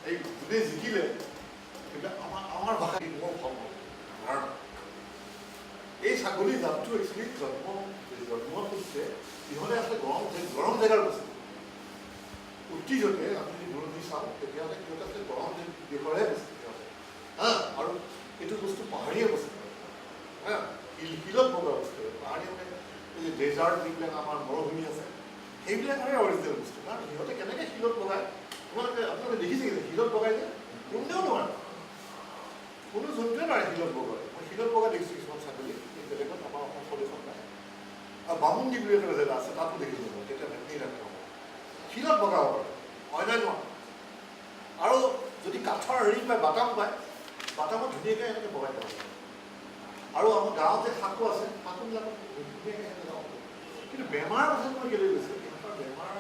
এই যোনে জিকিলে সেইবিলাক আমাৰ ভাষা মই ভাল পাওঁ ধাৰণা। এই ছাগলী জাতটো একচুৱেলি জন্ম হৈছে ইহঁতে আচলতে গৰম জেগাৰ বস্তু। অতীজতে আমি যদি দূৰদৰ্শী চাওঁ তেতিয়াহ'লে সিহঁতে আচলতে গৰম দেশৰহে বস্তু সিহঁতে আৰু এইটো বস্তু পাহাৰীয়া বস্তু শিলত বগা বস্তু। পাহাৰীয়া মানে এই যে ডেজাৰ্ট যিবিলাক আমাৰ মৰুভূমি আছে সেইবিলাকৰে অৰিজিনেল বস্তু। কাৰণ সিহঁতে কেনেকৈ শিলত বগায় আপোনালোকে দেখিছে শিলত বগাই যে কোনেও নোৱাৰে, কোনো জন্তুৱে নোৱাৰে শিলত বগাই। মই শিলত বগা দেখিছোঁ কিছুমান ছাগলী বেলেগত আমাৰ অসম প্ৰদেশত নাই। আৰু বামুণ্ডি বুলি এটা জেগা আছে তাতো দেখিছোঁ মই, তেতিয়া ভেটেনেৰী ডাক্তৰ হ'ব শিলত বগাব পাৰে, অন্যান্য নোৱাৰে। আৰু যদি কাঠৰ হেৰি পায় বাটাম পায়, বাটামত ধুনীয়াকৈ এনেকৈ বগাই দিব পাৰে। আৰু আমাৰ গাঁৱত যে শাকো আছে শাকোবিলাকত ধুনীয়াকৈ এনেকৈ যাব পাৰে। কিন্তু বেমাৰ কথাটো মই কেলৈ গৈছোঁ, সিহঁতৰ বেমাৰ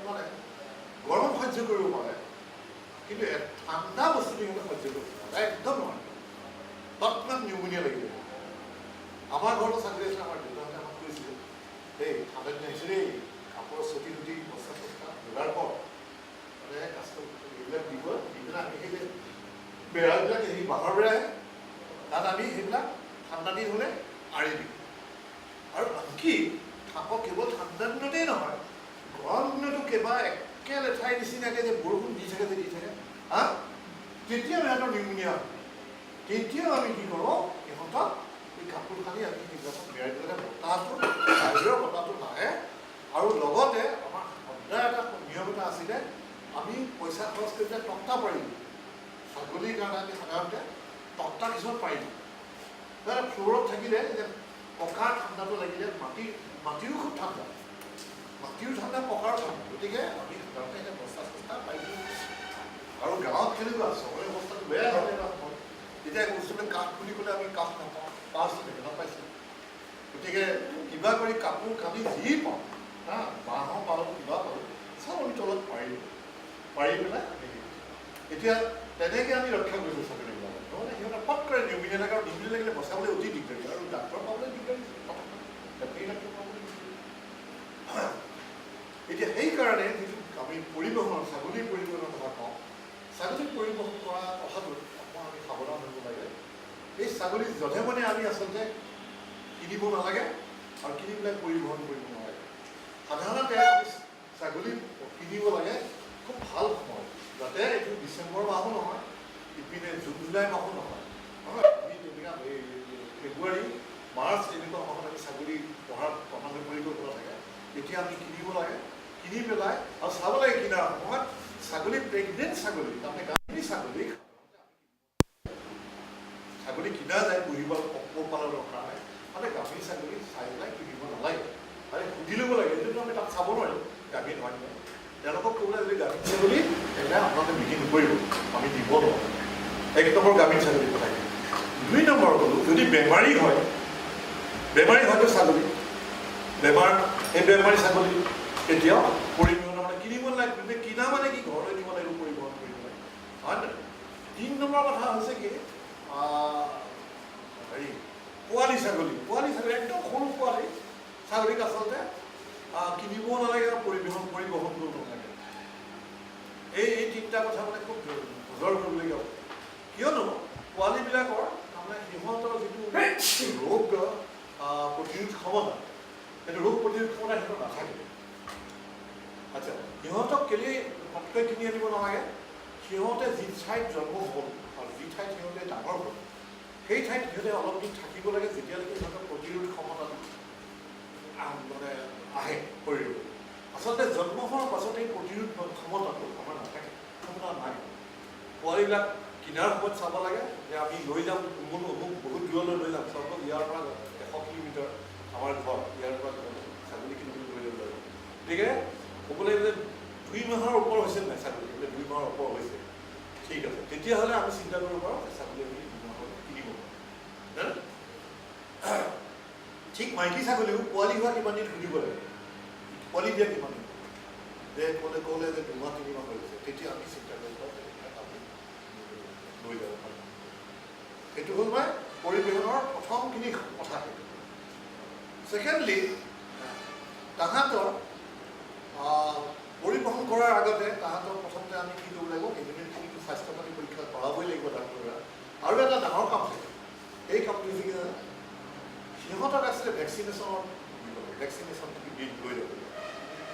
মানে গৰম সহ্য কৰিব পাৰে কিন্তু ঠাণ্ডা বস্তুটো সিহঁতে সহ্য কৰিব নোৱাৰে, একদম নোৱাৰে। তৎক্ষণাৎ নিউমনিয়া লাগি যায়। আমাৰ ঘৰতো ছাগলী আছে, আমাৰ দেউতাহঁতে আমাক কৈছিলে দেই ঠাণ্ডা দিন আহিছে দেই, কাপোৰৰ চুটি টুটি বস্তা চস্তা যোগাৰ কৰ, মানে এইবিলাক দিব দি পেলাই আমি সেই বেৰাবিলাক সেই বাঁহৰ বেৰাই তাত আমি সেইবিলাক ঠাণ্ডা দিন হ'লে আঁৰি দিওঁ। আৰু আনকি থাকক কেৱল ঠাণ্ডা দিনতেই নহয়, গৰম দিনতো কেইবা একে লেঠাই নিচিনাকৈ যে বৰষুণ দি থাকে তেতিয়াও সিহঁতৰ নিউমনিয়া হয়। তেতিয়াও আমি কি কৰোঁ, সিহঁতক এই কাপোৰ কানি আমি সেইবিলাকক মেৰাই পেলাই বতাহটো বাহিৰৰ বতাহটো নাহে। আৰু লগতে আমাৰ সদায় এটা নিয়ম এটা আছিলে, আমি পইচা খৰচ কৰি পেলাই তক্তা পাৰি দিওঁ। ছাগলীৰ কাৰণে আমি সাধাৰণতে তক্তা কিছুমান পাৰি দিওঁ। ফ্ল'ৰত থাকিলে যে পকাৰ ঠাণ্ডাটো লাগিলে মাটিও খুব ঠাণ্ডা, মাটিও ঠাণ্ডা পকাৰো ঠাণ্ডা, গতিকে আমি সাধাৰণতে এতিয়া বস্তা চস্তা পাই দিওঁ। আৰু গাঁৱত কেনেকুৱা চবৰে অৱস্থাটো বেয়া হয় তেতিয়া বস্তুবিলাক কাঠ বুলি ক'লে আমি কাঠ নাপাওঁ, পাঁচ নাপাইছিলোঁ। গতিকে কিবা কৰি কাপোৰ কানি যি পাওঁ বাঁহৰ পালোঁ কিবা পালোঁ চব আমি তলত পাৰি পেলাই আমি এতিয়া তেনেকৈ আমি ৰক্ষা কৰিছোঁ ছাগলীবিলাকক। নহ'লে সিহঁতে পট কৰে নিউমনিয়া লাগে, আৰু নিউমনিয়া লাগিলে বচাবলৈ অতি দিগদাৰী, আৰু ডাক্তৰ পাবলৈ দিগদাৰী, ভেটেনেৰী ডাক্তৰ পাবলৈ দিগদাৰী। এতিয়া সেইকাৰণে যিটো আমি পৰিবহণৰ ছাগলীৰ পৰিবহণৰ কথা কওঁ, ছাগলী পৰিবহণ কৰা কথাটো অকণমান আমি সাৱধান হ'ব লাগে। এই ছাগলী যধে মধে আমি আচলতে কিনিব নালাগে আৰু কিনি পেলাই পৰিবহণ কৰিব নালাগে। সাধাৰণতে আমি ছাগলী কিনিব লাগে খুব ভাল সময়, যাতে এইটো ডিচেম্বৰ মাহো নহয়, ইপিনে জুন জুলাই মাহো নহয়, ফেব্ৰুৱাৰী মাৰ্চ এনেকুৱা মাহত আমি ছাগলী পঢ়াৰ প্ৰধানকৈ পৰিকল্পনা থাকে, তেতিয়া আমি কিনিব লাগে। কিনি পেলাই আৰু চাব লাগে কিনাৰ সময়ত ছাগলী প্ৰেগনেণ্ট ছাগলী, তাৰমানে গাভীনী ছাগলী কিনা যায় পোহপালনৰ কাৰণে, মানে গাভীনী ছাগলী চাই পেলাই কিনিব নালাগে। মানে সুধি ল'ব লাগে, এইটোতো আমি তাত চাব নোৱাৰিম গাভীনী নহয় নহয়। তেওঁলোকক ক'বলৈ যদি গাভীনী ছাগলী তেতিয়াহ'লে আপোনালোকে বিক্ৰী নকৰিব, আমি দিব নোৱাৰোঁ। এক নম্বৰ গাভীনী ছাগলী কথা। 2 নম্বৰ ক'লোঁ, যদি বেমাৰী হয়তো ছাগলী বেমাৰ, সেই বেমাৰী ছাগলী এতিয়াও পৰিবহণৰ মানে কিনিব নালাগে। কিনা মানে কি ঘৰলৈ নিব লাগিব, পৰিবহণ কৰিব লাগে, হয় নহয়? 3 নম্বৰ কথা হৈছে কি হেৰি পোৱালি ছাগলী একদম সৰু পোৱালি ছাগলীক আচলতে কিনিবও নালাগে আৰু পৰিবহণ কৰিব নালাগে। এই 3টা কথা মানে খুব নজৰ কৰিবলগীয়া হয়। কিয়নো পোৱালিবিলাকৰ তাৰমানে সিহঁতৰ যিটো ৰোগ প্ৰতিৰোধ ক্ষমতা, সেইটো ৰোগ প্ৰতিৰোধ ক্ষমতা সিহঁতৰ নাথাকে। আচ্ছা, সিহঁতক কেলেই পটকৈ কিনি আনিব নালাগে, সিহঁতে যি ঠাইত জন্ম হ'ল আৰু যি ঠাইত সিহঁতে ডাঙৰ হ'ল সেই ঠাইত সিহঁতে অলপ দিন থাকিব লাগে, যেতিয়ালৈকে সিহঁতৰ প্ৰতিৰোধ ক্ষমতাটো মানে আহে শৰীৰত। আচলতে জন্ম হোৱাৰ পাছতে এই প্ৰতিৰোধ ক্ষমতাটো আমাৰ নাথাকে, ক্ষমতা নাই। পোৱালিবিলাক কিনাৰ সময়ত চাব লাগে যে আমি লৈ যাম অমুক বহুত দূৰলৈ লৈ যাম, চাওক ইয়াৰ পৰা 100 কিলোমিটাৰ আমাৰ ঘৰ, ইয়াৰ পৰা ছাগলী কিনিবলৈ লৈ যাব লাগিব। গতিকে ক'ব লাগিব যে 2 মাহৰ ওপৰ হৈছে নাই ছাগলী, বোলে 2 মাহৰ ওপৰ হৈছে, ঠিক আছে, তেতিয়াহ'লে আমি চিন্তা কৰিব পাৰোঁ যে ছাগলী আমি 2 মাহত কিনিব পাৰোঁ। ঠিক মাইকী ছাগলীও পোৱালি হোৱা কিমান দিন সুধিব লাগে, পোৱালি দিয়া কিমান দিন, যে ক'লে যে 2 মাহ 3 মাহ হৈ গৈছে, তেতিয়া আমি চিন্তা কৰিব পাৰোঁ আমি লৈ যাব পাৰোঁ। সেইটো হ'ল মই পৰিবহণৰ প্ৰথমখিনি কথা। ছেকেণ্ডলি, তাহাঁতৰ পৰিবহণ কৰাৰ আগতে তাহাঁতৰ প্ৰথমতে আমি কি কৰিব লাগিব, ইমিউনিটিটো চাই ভেকচিনেশ্যনৰ ভেকচিনেশ্যন লৈ যাব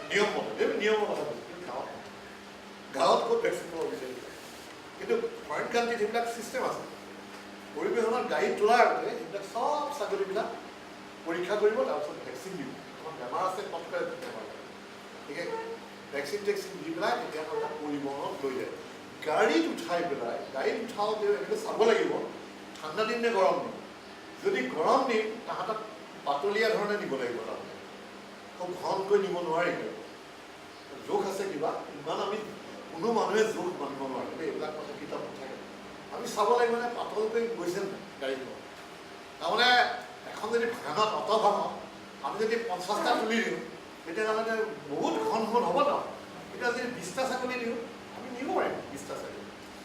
নিয়ম মতে নিয়মৰ কথা কৈছোঁ কিন্তু গাঁৱত ক'ত ভেকচিন পাব বিচাৰিব কিন্তু ফৰেইন কাণ্ট্ৰিত সেইবিলাক ছিষ্টেম আছে পৰিৱেশনত গাড়ীত তোলাৰ আগতে সেইবিলাক চব ছাগলীবিলাক পৰীক্ষা কৰিব তাৰপিছত ভেকচিন দিব তোমাৰ বেমাৰ আছে পটকৰে বেমাৰ লাগে গতিকে ভেকচিন টেকচিন দি পেলাই তেতিয়া তাহাঁতক পৰিবহণত লৈ যায় গাড়ীত উঠাই পেলাই গাড়ীত উঠাওঁতে এনেকৈ চাব লাগিব ঠাণ্ডা দিন নে গৰম দিন যদি গৰম দিন তাহাঁতক পাতলীয়া ধৰণে নিব লাগিব তাৰমানে খুব ঘনকৈ নিব নোৱাৰি জোখ আছে কিবা ইমান আমি কোনো মানুহে জোখ মানিব নোৱাৰে দেই এইবিলাক কথা কিতাপ নাথাকে আমি চাব লাগিব মানে পাতলকৈ গৈছে নাই গাড়ীখন তাৰমানে এখন যদি ভাঙত অট ভাঙত আমি যদি 50টা তুলি দিওঁ তেতিয়াহ'লে বহুত ঘন ঘন হ'ব ন এতিয়া যদি 20টা ছাগলী দিওঁ আমি নিব পাৰিম 20টা ছাগলী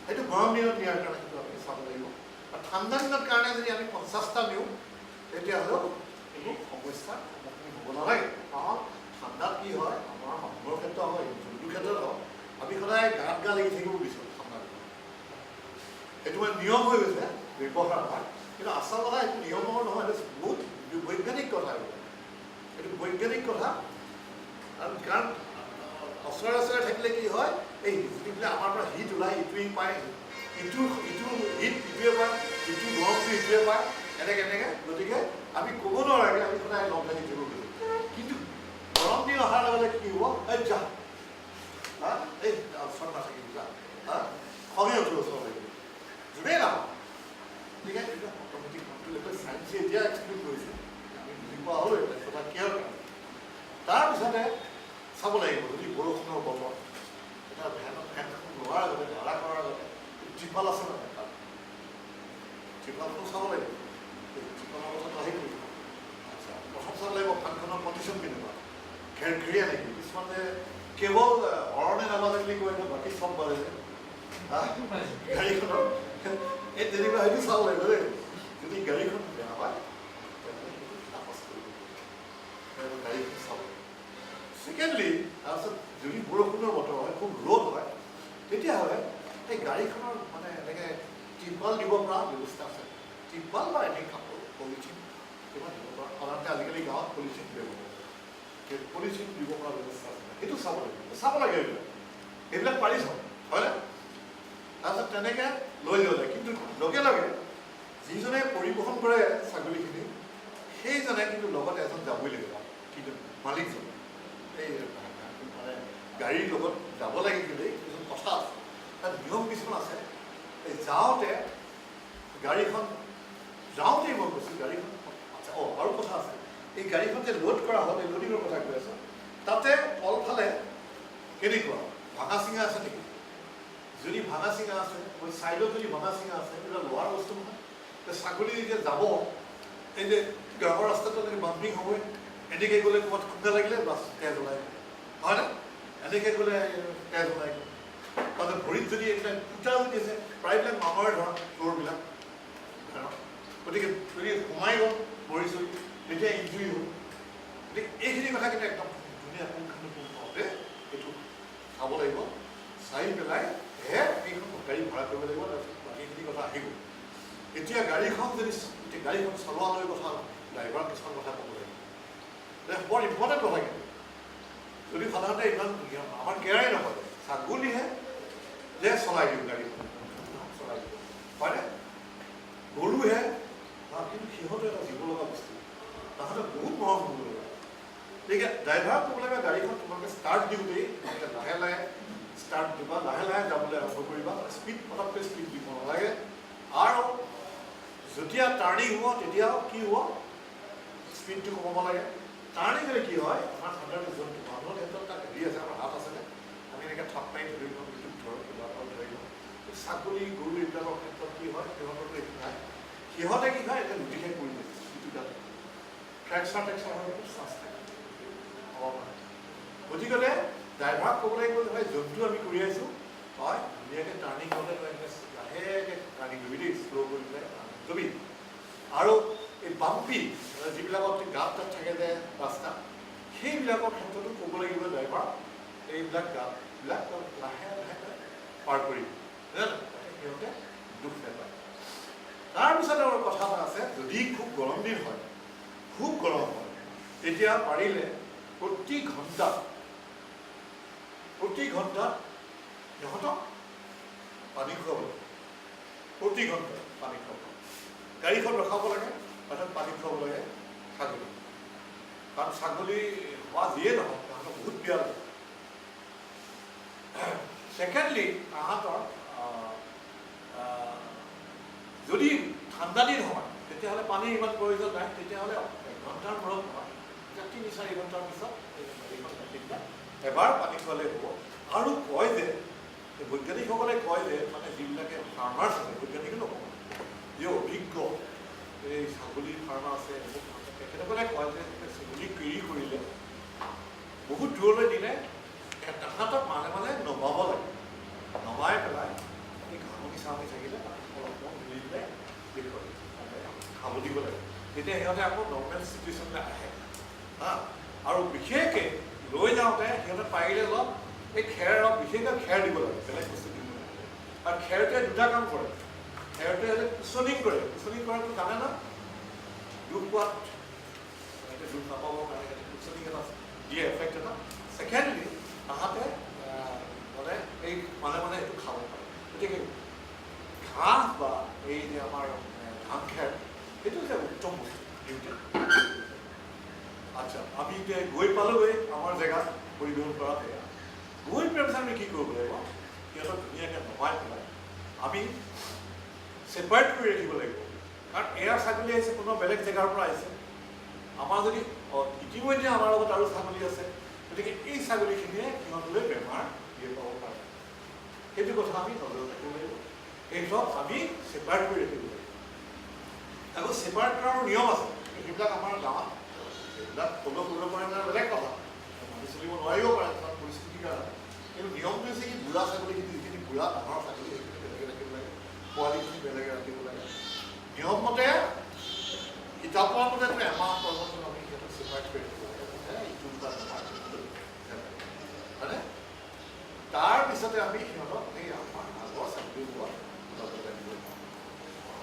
সেইটো গৰম দিনত নিয়াৰ কাৰণে কিন্তু আমি চাব লাগিব আৰু ঠাণ্ডা দিনৰ কাৰণে যদি আমি 50টা নিওঁ তেতিয়াহ'লেও এইবোৰ সমস্যাৰ সন্মুখীন হ'ব নালাগে কাৰণ ঠাণ্ডাত কি হয় আমাৰ মানুহৰ ক্ষেত্ৰত হয় জন্তুৰ ক্ষেত্ৰত হওক আমি সদায় গাত গা লাগি থাকিব বিচাৰোঁ ঠাণ্ডা দিনত এইটো মানে নিয়ম হৈ গৈছে ব্যৱহাৰ হয় কিন্তু আচল কথা এইটো নিয়মৰ নহয় এইটো বহুত বৈজ্ঞানিক কথা এইটো বৈজ্ঞানিক কথা আৰু কাৰণ ওচৰে থাকিলে কি হয় এই যিবিলাক আমাৰ পৰা হিট ওলাই ইটোৱে পায় ইটো হিট ইটোৱে পায় ইটো গৰমটো ইটোৱে পায় এনেকৈ গতিকে আমি ক'ব নোৱাৰাকৈ আমি সদায় লগ লাগি থাকিব বিচাৰোঁ কিন্তু গৰম দিন অহাৰ লগে লগে কি হ'ব এই যা এই ওচৰত নাথাকিব যা খঙে উঠিব ওচৰত লাগিব যোনেই নাহক গতিকে এইটো অট'মেটিক কণ্ট্ৰল চায়েন্সে এতিয়া এক্সপ্লেইন কৰিছে আমি বুজি পোৱা হ'লো এইবিলাক কথা কিহৰ কাৰণে তাৰপিছতে চাব লাগিব যদি বৰষুণৰ বতৰ এটা ফেনখন লোৱাৰ আগতে ধাৰা কৰাৰ আগতে ত্ৰিপাল আছে নহয় তাত ত্ৰিপালখন চাব লাগিব ত্ৰিপালৰ কথাটো আহি পৰিব আচ্ছা প্ৰথম চাব লাগিব ফেনখনৰ কণ্ডিশ্যন কেনেকুৱা ঘেৰঘেৰীয়া নেকি কিছুমানে কেৱল হৰণে নাবাজে বুলি কয় বাকী চব বাজে গাড়ীখনৰ এই তেনেকুৱা সেইটো চাব লাগিব দেই যদি গাড়ীখন বেয়া হয় গাড়ীখন চাব ছেকেণ্ডলি তাৰপিছত যদি বৰষুণৰ বতৰ হয় খুব ৰ'দ হয় তেতিয়াহ'লে এই গাড়ীখনৰ মানে এনেকৈ ত্ৰিপাল দিব পৰা ব্যৱস্থা আছে ত্ৰিপাল বা এনেই কাপোৰ পলিথিন কিবা দিব পৰা সাধাৰণতে আজিকালি গাঁৱত পলিথিন ব্যৱহাৰ কৰে পলিথিন দিব পৰা ব্যৱস্থা আছে সেইটো চাব লাগে এইবিলাক পাৰি চাব হয়নে তাৰপিছত তেনেকৈ লৈ যাব লাগে কিন্তু লগে লগে যিজনে পৰিবহণ কৰে ছাগলীখিনি সেইজনে কিন্তু লগতে এজন যাবই লাগিব কিন্তু মালিকজন এই মানে গাড়ীৰ লগত যাব লাগে কিন্তু কিছুমান কথা আছে তাত নিয়ম কিছুমান আছে এই যাওঁতে গাড়ীখন যাওঁতেই মই কৈছোঁ গাড়ীখন আচ্ছা আৰু কথা আছে এই গাড়ীখন যে লোড কৰা হ'ল এই লোডিঙৰ কথা কৈ আছোঁ তাতে তলফালে কেনেকুৱা ভাঙা চিঙা আছে নেকি যদি ভাঙা চিঙা আছে ছাইডত যদি ভাঙা চিঙা আছে এইবিলাক লোৱাৰ বস্তু নহয় ছাগলী যেতিয়া যাব এই যে গাঁৱৰ ৰাস্তাটো এনেকৈ বাম্পিং হ'বই এনেকৈ গ'লে ক'ৰবাত খুন্দা লাগিলে বাছ তেজ ওলাই হয় না এনেকৈ গ'লে তেজ ওলাই মানে ভৰিত যদি এইবিলাক ফুটা যদি আছে প্ৰায়বিলাক মামৰে ধৰা ফ্ল'ৰবিলাক গতিকে যদি সোমাই গ'ল ভৰি চৰি তেতিয়া ইঞ্জুৰি হ'ল গতিকে এইখিনি কথা কিন্তু একদম ধুনীয়া পুংখানুপুংখতে এইটো চাব লাগিব চাই পেলাই এইখন গাড়ী ভাড়া কৰিব লাগিব তাৰপিছত বাকীখিনি কথা আহিব এতিয়া গাড়ীখন যদি গাড়ীখন চলোৱালৈ কথা ড্ৰাইভাৰ কিছুমান কথা ক'ব লাগিব বৰ ইম্পৰ্টেণ্ট কথা কিন্তু যদি সাধাৰণতে ইমান আমাৰ কেয়াৰেই নকৰে ছাগলীহে যে চলাই দিওঁ গাড়ীখন চলাই দিওঁ হয়নে গৰুহে কিন্তু সিহঁতে এটা জীৱ লগা বস্তু তাহাঁতে বহুত মৰম হ'ব লগা গতিকে ড্ৰাইভাৰক ক'ব লাগে গাড়ীখন তোমালোকে ষ্টাৰ্ট দিওঁতেই তোমালোকে লাহে লাহে ষ্টাৰ্ট দিবা লাহে লাহে যাবলৈ আৰম্ভ কৰিবা স্পীড পটককৈ স্পীড দিব নালাগে আৰু যেতিয়া টাৰ্ণিং হ'ব তেতিয়াও কি হ'ব স্পীডটো কমাব লাগে টাৰ্ণিং হ'লে কি হয় আমাৰ সাধাৰণতে যোনটো মানুহৰ ক্ষেত্ৰত তাত হেৰি আছে আমাৰ হাত আছেনে আমি এনেকৈ থাপ মাৰি ধৰিব ইটোক ধৰক কিবা এটা ধৰিব ছাগলী গৰু এইবিলাকৰ ক্ষেত্ৰত কি হয় সিহঁতৰতো একো নাই সিহঁতে কি হয় এতিয়া লুটিখাই পৰি যায় ইটো তাত ফ্ৰেকচাৰ হোৱাৰ খুব চান্স থাকে হ'ব পাৰে গতিকে ড্ৰাইভাৰক ক'ব লাগিব যে ভাই যোনটো আমি কৰি আছোঁ হয় ধুনীয়াকৈ টাৰ্ণিং হ'লে লাহেকৈ টাৰ্ণিং কৰিবি দেই শ্ল' কৰি পেলাই যাবি আৰু এই বাম্পি যিবিলাকত গাঁত তাত থাকে যে ৰাস্তা সেইবিলাকৰ ক্ষেত্ৰতো ক'ব লাগিব ড্ৰাইভাৰ এইবিলাক গাঁতবিলাক লাহে লাহে পাৰ কৰিবি সিহঁতে দুখ নাপায় তাৰপিছত আৰু কথা এটা আছে যদি খুব গৰম দিন হয় খুব গৰম হয় এতিয়া পাৰিলে প্ৰতি ঘণ্টাত সিহঁতক পানী খুৱাব লাগে, প্ৰতি ঘণ্টাত পানী খুৱাব লাগে, গাড়ীখন ৰখাব লাগে, অৰ্থাৎ পানী খুৱাব লাগে ছাগলী, কাৰণ ছাগলী হোৱা যিয়ে নহওক তাহাঁতক বহুত বেয়া লাগে। ছেকেণ্ডলি তাহাঁতৰ যদি ঠাণ্ডা দিন হয় তেতিয়াহ'লে পানীৰ ইমান প্ৰয়োজন নাই, তেতিয়াহ'লে 1 ঘণ্টাৰ মূৰত নহয়, 3-4 ঘণ্টাৰ পিছত এবাৰ পানী খোৱালে হ'ব। আৰু কয় যে বৈজ্ঞানিকসকলে কয় যে মানে যিবিলাকে ফাৰ্মাৰ্ছ আছে, বৈজ্ঞানিক নকওঁ, যি অভিজ্ঞ এই ছাগলী ফাৰ্মাৰ আছে তেখেতসকলে কয় যে ছাগলী কেৰি কৰিলে বহুত দূৰলৈ নিলে তাহাঁতক মাজে মাজে নমাব লাগে, নমাই পেলাই এই ঘামনি চামনি থাকিলে অলপ মিলি পেলাই খাব দিব লাগে, তেতিয়া সিহঁতে আকৌ নৰ্মেল চিটুৱেশ্যনলৈ আহে। আৰু বিশেষকৈ লৈ যাওঁতে সিহঁতে পাৰিলে অলপ এই বিশেষকৈ খেৰ দিব লাগে, বেলেগ বস্তু দিব লাগে। আৰু খেৰটোৱে দুটা কাম কৰে, খেৰটোৱে হ'লে কুচনিং কৰে, কুচনিং কৰাটো জানে না, দুখ পোৱাত দুখ নাপাবৰ কাৰণে কুচনিং এটা দিয়ে, এফেক্ট এটা। ছেকেণ্ডলি তাহাঁতে মানে এই মানে সেইটো খাব পাৰে। গতিকে ঘাঁহ বা এই যে আমাৰ ধান খেৰ সেইটো যে উত্তম বস্তু দিওঁতে। আচ্ছা, আমি এতিয়া গৈ পালোগৈ আমাৰ জেগাত পৰিৱেশন কৰা জেগা, গৈ পেলাই পিছত আমি কি কৰিব লাগিব, সিহঁতক ধুনীয়াকৈ নমাই পেলাই আমি ছেপাৰেট কৰি ৰাখিব লাগিব, কাৰণ এয়া ছাগলী আহিছে কোনো বেলেগ জেগাৰ পৰা আহিছে, আমাৰ যদি ইতিমধ্যে আমাৰ লগত আৰু ছাগলী আছে, গতিকে এই ছাগলীখিনিয়ে সিহঁতলৈ বেমাৰ দিয়ে পাব পাৰে, সেইটো কথা আমি নজৰ ৰাখিব লাগিব। এইবিলাক আমি ছেপাৰেট কৰি ৰাখিব লাগিব। আকৌ ছেপাৰেট কৰাৰ নিয়ম আছে, সেইবিলাক আমাৰ গাঁৱত সেইবিলাক ফ'ল' কৰিব পাৰে মানে বেলেগ কথা, মানি চলিব নোৱাৰিব পাৰে তাত পৰিস্থিতিৰ কাৰণে, কিন্তু নিয়মটো হৈছে কি বুঢ়া ছাগলীখিনি যিখিনি বুঢ়া ডাঙৰ ছাগলী সেইখিনি বেলেগে ৰাখিব লাগে, পোৱালিখিনি বেলেগে ৰাখিব লাগে। নিয়ম মতে কিতাপৰ মতেতো এমাহ পৰ্যন্ত আমি সিহঁতক ছেপাৰেট কৰি ৰাখিব লাগে, ইটো দুটা বেমাৰ হয়নে? তাৰপিছতে আমি সিহঁতক এই আমাৰ আগৰ ছাগলীবোৰক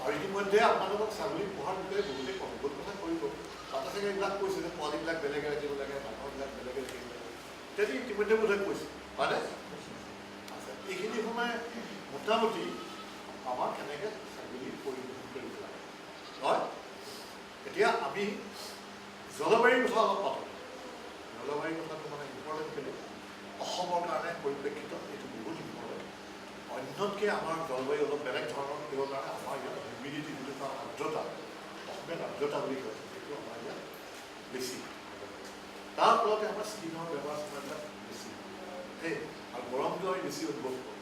আৰু ইতিমধ্যে আপোনালোকক ছাগলী পোহাৰ বিষয়ে বহুতেই বহুত কথা কৰিব, তাতে চাগে এইবিলাক কৈছে যে পোৱালিবিলাক বেলেগে ৰাখিব লাগে, ডাঙৰবিলাক বেলেগে ৰাখিব লাগে, তেতিয়া ইতিমধ্যে বোধহয় কৈছে হয়নে? আচ্ছা, এইখিনি সময় মোটামুটি আমাৰ কেনেকৈ ছাগলী পৰিৱেশন কৰিব লাগে হয়। এতিয়া আমি জলবায়ুৰ কথা অলপ পাতোঁ। জলবায়ুৰ কথাটো মানে ইম্পৰ্টেণ্ট কেলৈ, অসমৰ কাৰণে পৰিপ্ৰেক্ষিত এইটো বহুত ইম্পৰ্টেণ্ট। অন্যতকৈ আমাৰ জলবায়ু অলপ বেলেগ ধৰণৰ কিহৰ কাৰণে, আমাৰ ইয়াত হিউমিডিটি বুলি কোৱা আৰ্দ্ৰতা, অসমীয়াত আৰ্দ্ৰতা বুলি কয়, সেইটো আমাৰ ইয়াত বেছি, তাৰ ফলতে আমাৰ স্কিনৰ বেমাৰ চেমাৰবিলাক বেছি দেই, আৰু গৰমটো আমি বেছি অনুভৱ কৰোঁ।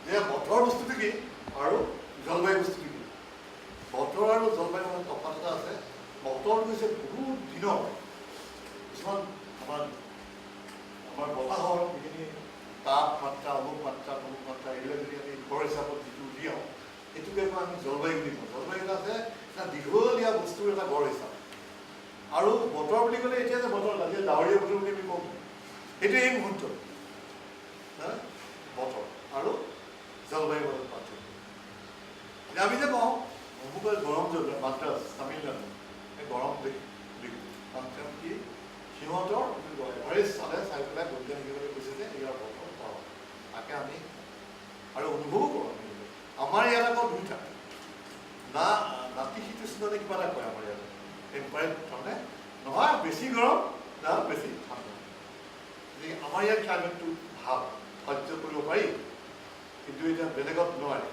যে বতৰ বস্তুটো কি আৰু জলবায়ু বস্তুটো কি, বতৰ আৰু জলবায়ুৰ মাজত তফাৎ এটা আছে। বতৰটো হৈছে বহুত দিনৰ কিছুমান আমাৰ বতাহৰ যিখিনি তাপমাত্ৰা, অমুক মাত্ৰা এইবিলাক যদি আমি ঘৰ হিচাপত যিটো উলিয়াওঁ সেইটোকে আমি জলবায়ু বুলি কওঁ। জলবায়ু এটা আছে এটা দীঘলীয়া বস্তুৰ এটা গড় হিচাপ, আৰু বতৰ বুলি ক'লে এতিয়া যে বতৰ লাগে ডাৱৰীয়া বতৰ বুলি আমি কওঁ, সেইটো এই মুহূৰ্ত বতৰ আৰু জলবায়ুৰ মাজত পাৰ্থক্য। এতিয়া আমি যে কওঁ অমুক গৰম জলবায়ু, মাদ্ৰাজ তামিলনাডু এই গৰম দেশ কি সিহঁতৰ এভাৰেজ চালে চাই পেলাই বৈজ্ঞানিকসকলে কৈছে যে ইয়াৰ বতৰ গৰম, তাকে আমি আৰু অনুভৱো কৰোঁ। আমি আমাৰ ইয়াত আকৌ দুইটা না নাতিশীতোষ্ণ নে কিবা এটা কয় আমাৰ ইয়াত টেম্পাৰেট, তাৰমানে নহয় বেছি গৰম না বেছি ঠাণ্ডা। আমাৰ ইয়াত ক্লাইমেটটো ভাল, সহ্য কৰিব পাৰি, কিন্তু এতিয়া বেলেগত নোৱাৰি।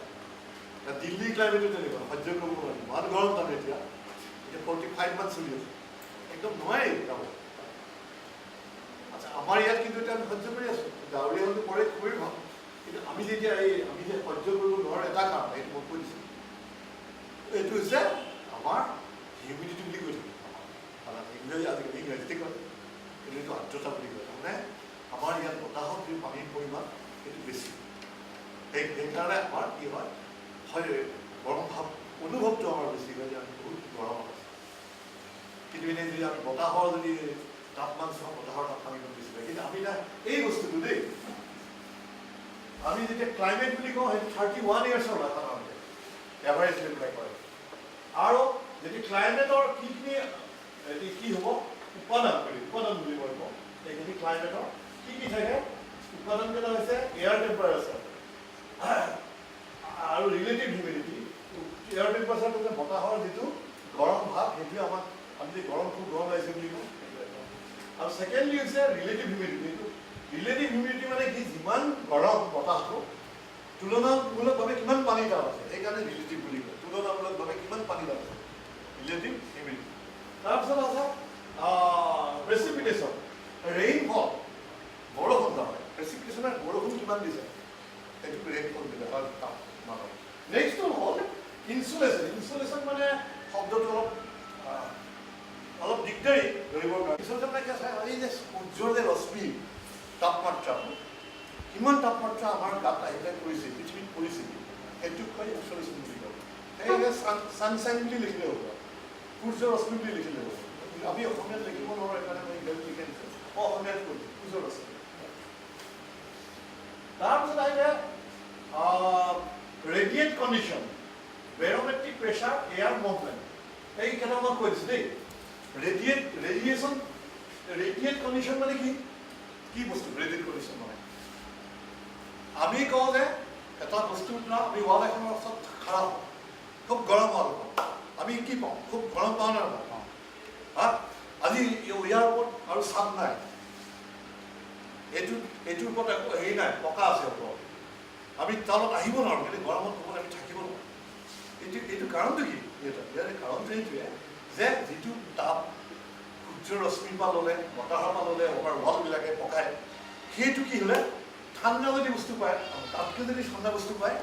দিল্লীৰ ক্লাইমেটটো তেনেকুৱা, সহ্য কৰিব নোৱাৰি, ইমান গৰম তাৰমানে এতিয়া 45 মান চলি আছে, একদম নোৱাৰি যাব। আচ্ছা, আমাৰ ইয়াত কিন্তু এতিয়া আমি সহ্য কৰি আছোঁ, ডাৱৰীয়া হ'লে পৰে খুবেই ভাল, কিন্তু আমি যেতিয়া আমি যে সহ্য কৰিব নোৱাৰোঁ এটা কাৰণ, এইটো মই কৈ দিছোঁ, এইটো হৈছে আমাৰ হিউমিডিটি বুলি কৈ থাকোঁ, আজিকালি ইংৰাজীতে কয়, কিন্তু এইটো আৰ্দ্ৰতা বুলি কয়। তাৰমানে আমাৰ ইয়াত বতাহত যি পানীৰ পৰিমাণ সেইটো বেছি, সেইকাৰণে আমাৰ কি হয় গৰম ভাৱ অনুভৱটো আমাৰ বেছি হয় যে আমি বহুত গৰমত আছোঁ। কিন্তু এনেই যদি আমি বতাহৰ যদি তাপমান চাওঁ, বতাহৰ তাপমান বেছি হয়। কিন্তু আমি এতিয়া এই বস্তুটো দেই, আমি যেতিয়া ক্লাইমেট বুলি কওঁ সেইটো 31 ইয়াৰ্ছৰ হয় সাধাৰণতে এভাৰেজ লেভেল কৰে, আৰু যদি ক্লাইমেটৰ কি হ'ব উপাদান বুলি মই কওঁ এইখিনি ক্লাইমেটৰ কি থাকে উপাদানকেইটা হৈছে এয়াৰ টেম্পাৰেচাৰ আৰু ৰিলেটিভ হিউমিডিটি এয়াৰ টেম্পাৰেচাৰটো যে বতাহৰ যিটো গৰম ভাৱ সেইটোৱে আমাক আমি যে খুব গৰম লাগিছে বুলি কওঁ আৰু ছেকেণ্ডলি হৈছে ৰিলেটিভ হিউমিডিটি এইটো ৰিলেটিভ হিউমিডিটি মানে কি যিমান গৰম বতাহটো তুলনামূলকভাৱে কিমান পানী তাত আছে সেইকাৰণে ৰিলেটিভ বুলি কয় তুলনামূলকভাৱে কিমান পানী তাত আছে ৰিলেটিভ হিউমিডিটি তাৰপিছত আছে প্ৰেচিপিটেশ্যন ৰেইনফল বৰষুণ নহয় প্ৰেচিপিটেশ্যনে বৰষুণ কিমান দিছে সেইটো ৰেইনফল দিলে তাপমানৰ নেক্সটটো হ'ল ইনচুলেশ্যন মানে শব্দটো অলপ দিগদাৰী ধৰিবৰ কাৰণে ইনচুলেশ্যন মানে কি আছে এই যে সূৰ্যৰ যে ৰশ্মি তাপমাত্ৰা কিমান তাপমাত্ৰা আমাৰ গাত আহি পেলাই পৰিছে পৃথিৱীত পৰিছে সেইটোক কয় ইনচুলেশ্যন বুলি কয় সেইকাৰণে ছানশ্বাইন বুলি লিখিলে হ'ব সূৰ্যৰ ৰশ্মি বুলি লিখিলে হ'ব আমি অসমীয়াত লিখিব নোৱাৰোঁ সেইকাৰণে মই ইংৰাজীত লিখি দিছোঁ অসমীয়াত কৈছোঁ সূৰ্যৰ ৰশ্মি তাৰপিছত আহিলে ৰেডিয়েট কণ্ডিশ্যন বেৰমেট্ৰিক প্ৰেছাৰ এয়াৰ মুভমেণ্ট এইকেইটা মই কৈ দিছোঁ দেই ৰেডিয়েট কণ্ডিশ্যন মানে কি বস্তু ৰেডিয়েট কণ্ডিশ্যন মানে আমি কওঁ যে এটা বস্তুৰ পৰা আমি ৱাল এখনৰ ওচৰত খাৰা হওঁ খুব গৰম ৱাল আমি কি পাওঁ খুব গৰম পাওঁ নে নাপাওঁ আজি ইয়াৰ ওপৰত আৰু চাপ নাই এইটোৰ ওপৰত একো হেৰি নাই পকা আছে ওপৰত আমি তলত আহিব নোৱাৰোঁ কিন্তু গৰমত ওপৰত আমি থাকিব নোৱাৰোঁ এইটো কাৰণটো কি ইয়াৰ কাৰণটো এইটোৱে যে যিটো তাপ সূৰ্যৰ ৰশ্মিৰ পৰা ল'লে বতাহৰ পৰা ল'লে আমাৰ ৱালবিলাকে পকায় সেইটো কি হ'লে ঠাণ্ডা যদি বস্তু পায় তাতকৈ যদি ঠাণ্ডা বস্তু পায়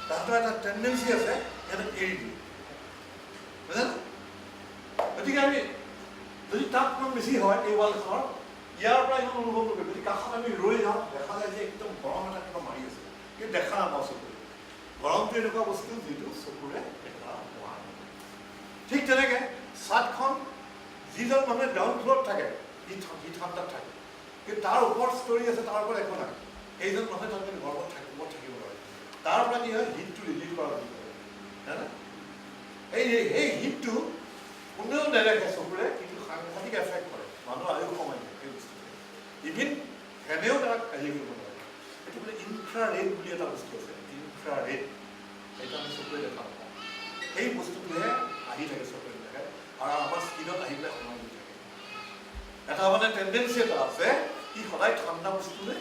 তাহাঁতৰ এটা টেণ্ডেঞ্চি আছে সিহঁতে এৰি দিয়ে বুজা না গতিকে আমি যদি তাপমান বেছি হয় এই ৱালখনৰ ইয়াৰ পৰা ইমান অনুভৱ নকৰোঁ যদি কাষত আমি ৰৈ যাওঁ দেখা যায় যে একদম গৰম এটা কিবা মাৰি আছে কিন্তু দেখা নাপাওঁ চকুৰে গৰমটো এনেকুৱা বস্তু যিটো চকুৰে দেখা পোৱা ঠিক তেনেকৈ চাটখন যিজন মানুহে গ্ৰাউণ্ড ফ্ল'ৰত থাকে সি ঠাণ্ডাত থাকে কিন্তু তাৰ ওপৰত ষ্টৰী আছে তাৰ ওপৰত একো নাই সেইজন মানুহে তাত গৰমত থাকিব নোৱাৰে তাৰ পৰা কি হয় হিটটো ৰিলিভ কৰা বুলি কয় সেই হিটটো কোনেও নেদেখে চকুৰে কিন্তু সাংঘাতিক এফেক্ট কৰে মানুহৰ আয়ুস কমাই দিয়ে সেই বস্তুটোৱে ইভিন ফেনেও তাক হেৰি কৰিব নোৱাৰে এইটো বোলে ইনফ্ৰাৰেড বুলি এটা বস্তু আছে ইনফ্ৰাৰেড সেইটো আমি চকুৰে দেখা নাপাওঁ সেই বস্তুটোহে আহি থাকে চকুৰে দেখে আৰু আমাৰ স্কিনত আহি পেলাই সোমাই দি থাকে এটা মানে টেণ্ডেঞ্চি এটা আছে ই সদায় ঠাণ্ডা বস্তুলৈ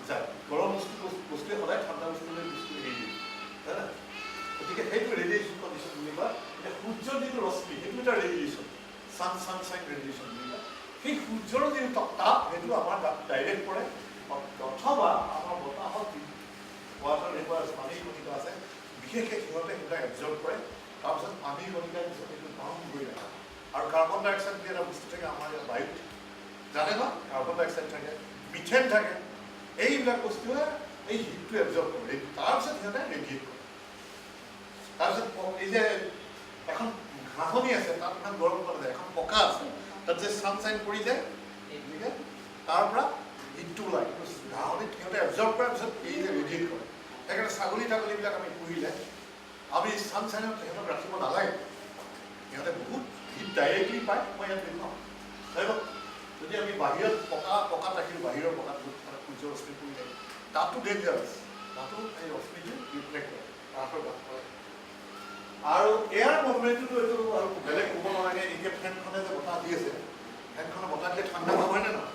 যায় গৰম বস্তুৱে সদায় ঠাণ্ডা বস্তুলৈ বস্তু এৰি দিয়ে হয় না গতিকে সেইটো ৰেডিয়েশ্যন কণ্ডিশ্যন বুলি কয় এতিয়া সূৰ্যৰ যিটো ৰশ্মি সেইটো এটা ৰেডিয়েশ্যন ছানশ্বাইন ৰেডিয়েশ্যন বুলি কয় সেই সূৰ্যৰ যিটো তাপ সেইটো আমাৰ গাত ডাইৰেক্ট পৰে অথবা আমাৰ বতাহত ৱাটাৰ ভেপাৰ আছে পানীৰ কণিকা আছে বিশেষকৈ সিহঁতে সেইবিলাক এবজৰ্ব কৰে তাৰপিছত পানীৰ কণিকাৰ পিছত সেইটো বাউণ্ড কৰি ৰাখে আৰু কাৰ্বন ডাই অক্সাইড বুলি এটা বস্তু থাকে আমাৰ ইয়াত বায়ুত জানে ন কাৰ্বন ডাই অক্সাইড থাকে মিথেন থাকে এইবিলাক বস্তুৱে এই হিটটো এবজৰ্ব কৰে তাৰপিছত সিহঁতে ৰেডিয়েট কৰে তাৰপিছত এই যে এখন ঘাঁহনি আছে তাত ইমান গৰম কৰা যায় এখন পকা আছে তাত যে ছানশ্বাইন পৰি যায় গতিকে তাৰ পৰা হিটটো ওলায় ঘাঁহনিত সিহঁতে এবজৰ্ব কৰাৰ পিছত এই যে ৰেডিয়েট কৰে সেইকাৰণে ছাগলীবিলাক আমি পুহিলে আমি ছানশ্বাইনত সিহঁতক ৰাখিব নালাগে সিহঁতে বহুত হিট ডাইৰেক্টলি পায় মই ইয়াত দেখুৱাম ধৰি লওক যদি আমি বাহিৰত পকাত ৰাখিলোঁ বাহিৰৰ পকাত সূৰ্যৰ ৰশ্মি পৰি যায় তাতো ডেঞ্জাৰাছ তাতো এই ৰশ্মিটো ৰিফ্লেক্ট কৰে তাহাঁতৰ গাত কৰে আৰু এয়াৰ মুভমেণ্টটোতো এইটো আৰু বেলেগ ক'ব নালাগে এতিয়া ফেনখনে যে বতাহ দি আছে ফেনখনে বতাহ দিলে ঠাণ্ডা নহয়নে নহয়